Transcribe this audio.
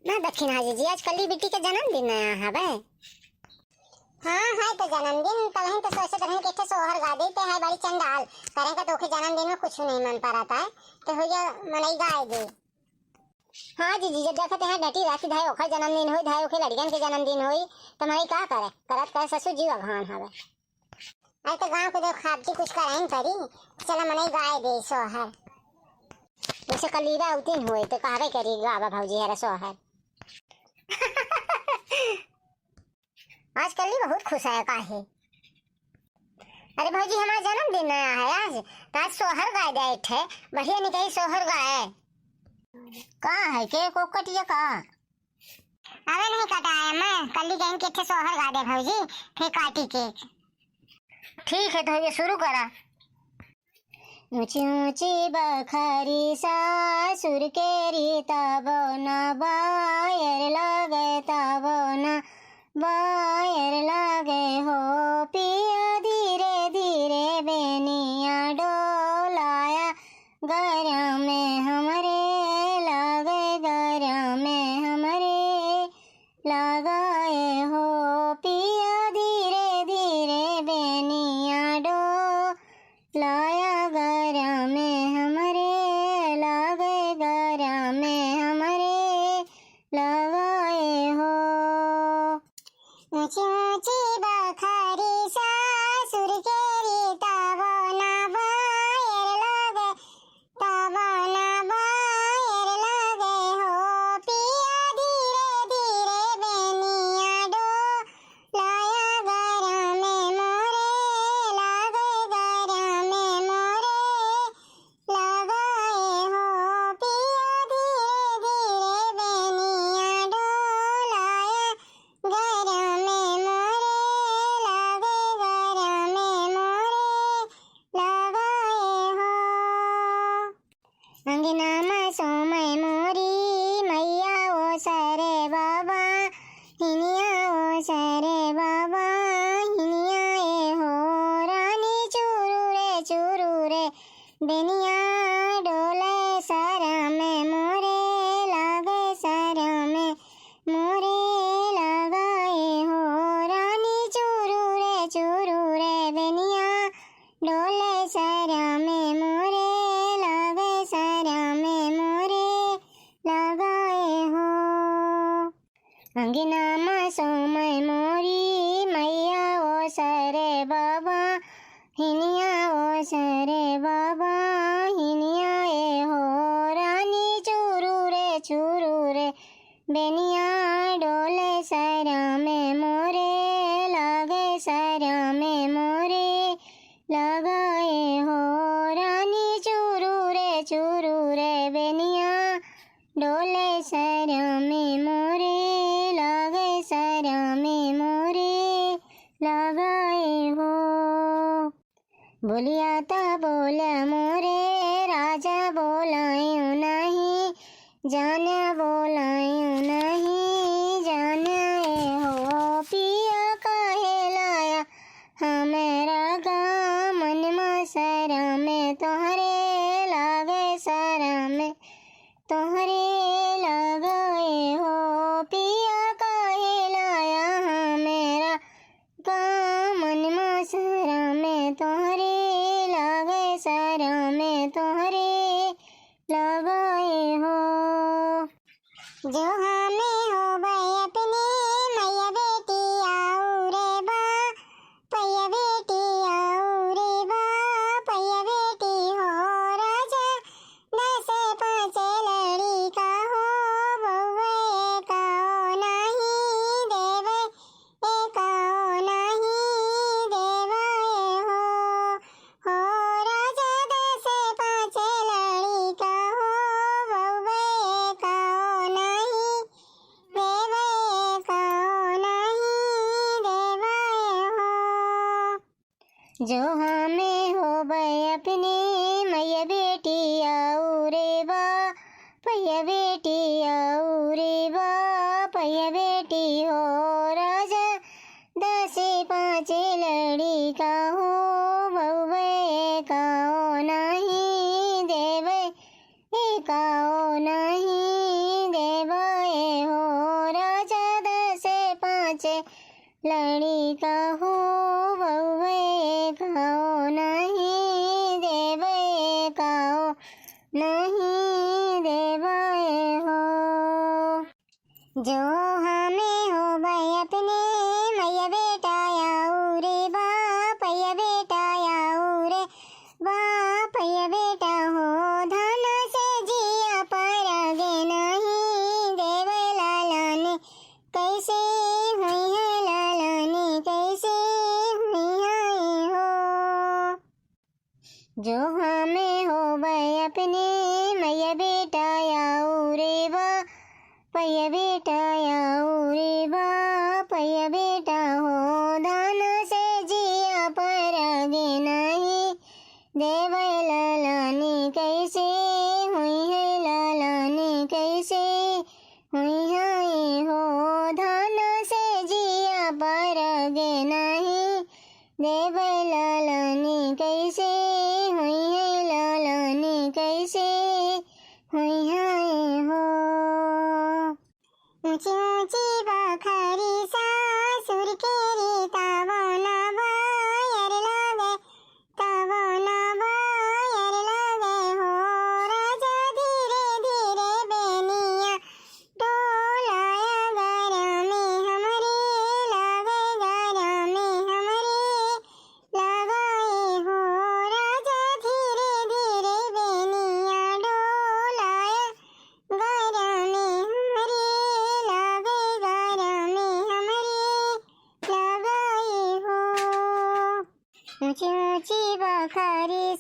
ना दक्षिण हाजी जी आज कली बेटी के जन्मदिन हवे। हाँ है तो जन्मदिन तलहन तो सोचे तलहन के सोहर गा देते है बड़ी चंडाल करें का तो जन्मदिन में कुछ नहीं मन पाता है तो हो जा मनई गाए दे। हाँ जी जी जब देखते हैं डटी राखी धाय ओखर जन्मदिन होई धाय ओखे लड़कियन के जन्मदिन होई तो मनई का करे करत करे ससुर जी भगवान हवे। आई तो गांव के देख खाबची कुछ कराइन परी चला मनई गाए दे सोहर जैसे कलीरा उतिन हुए तो कहवे करी गावा भौजी हरा सोहर। आज कल बहुत खुश है काहे। अरे भौजी हमारा जन्मदिन है आज तो आज सोहर गाए दे थे बढ़िया निकली सोहर गाए का है केक को कटिया का अरे नहीं कटाया मैं कल गई के थे सोहर गा दे भौजी फिर काटी केक। ठीक है तो ये शुरू करा। ऊंची ऊंची बखारी सासुर के रीता बोना बायर लगे ताबोना बायर लगे हो पिया धीरे धीरे बेनिया डोलाया गरम में हमरे लगे गरम में हमरे लगाए हो पिया धीरे धीरे बेनिया डोलाया गरम में हमरे लगे गरम में हमरे लगाए हो। ऊंची ऊंची बखारी सासुर के रीता बोना बायर लगे ताबोना बायर लगे हो पिया धीरे धीरे बेनिया डोलाया गरम में मोरे लगे गरम में मोरे लगाए हो पिया धीरे धीरे बेनिया डोलाया गरम में मोरे लगे गरम में मोरे लगाए हो। अंगना में सोमय मोरी मैया ओ सरे बाबा हिनिया ओ सरे बाबा हिनिया ए हो रानी चूरू रे बेनिया डोले सारा में मोरे लागे सारा में मोरे लगाए हो रानी चूरू रे बेनिया डोले सारा में मोरे लागे सारा में मोरे लगाए हो। अंगना में सोमय मोरी मैया ओ सरे बाबा हिनिया ओ सरे बाबा हिनिया ए हो रानी चूरू रे बेनिया डोले सारा में मोरे लागे सारा में मोरे लगाए हो रानी चूरू रे बेनिया डोले सारा में मोरे लागे सारा में मोरे लगाए हो। बोलिया ता बोला मोरे राजा बोलायूं नहीं जाना बोलायूं नहीं जाना ए हो पिया काहे लाया हमारा गाँव मन में सारा में तोहरे लागे सारा में तोहरे लगाए हो पिया काहे लाया हमारा गाँव मन में सारा में तोहरे लागे सारा में तोहरे लगाए हो। जो हमें हो गए अपने मैया बेटी आऊ रे बा पैया बेटी आऊ रे बा पैया बेटी हो राजा दस पाँच लड़ी का हो बउए का नहीं देवे एका नहीं देवे हो राजा दस पाँच लड़ी का हो बउए का नहीं देवे एका नहीं देवे हो। जो हमें हो गए अपने मैया बेटी आऊ रे बा पैया बेटी आऊ रे बा पैया बेटी हो राजा दस पाँच लड़ी का हो बउए का नहीं देवे एका नहीं देवे हो। नाचे लड़ी कहो बहुए खाओ नहीं देवे खाओ नहीं देवे हो। जो हमें हो भाई अपने मैया बेटा आऊ रे बाप या बेटा आऊ रे बाप या बेटा हो। धन से जिया पर आगे नहीं देवे लालाने कैसे हुई है लालाने कैसे हुई है हो। जो हमें हो भाई अपने मैया बेटा आऊ रे बाप या बेटा आऊ रे बाप या बेटा हो। धन से जिया पर आगे नहीं देवे लालाने कैसे हुई है लालाने कैसे हुई है हो। धन से जिया पर आगे नहीं देवे लालाने कैसे हुई है लालाने कैसे हुई है हो। ऊंची ऊंची बखरी सासुर के रे तावो ना बायर लागे तावो ना बायर लागे हो। राजा धीरे धीरे बेनिया डोलाया गरा में हमारे लागे गरा में हमारे लगाए हो। राजा धीरे धीरे बेनिया डोलाया गरा में हमारे लागे गरा में हमारे लगाए हो। ऊंची ऊंची बखरी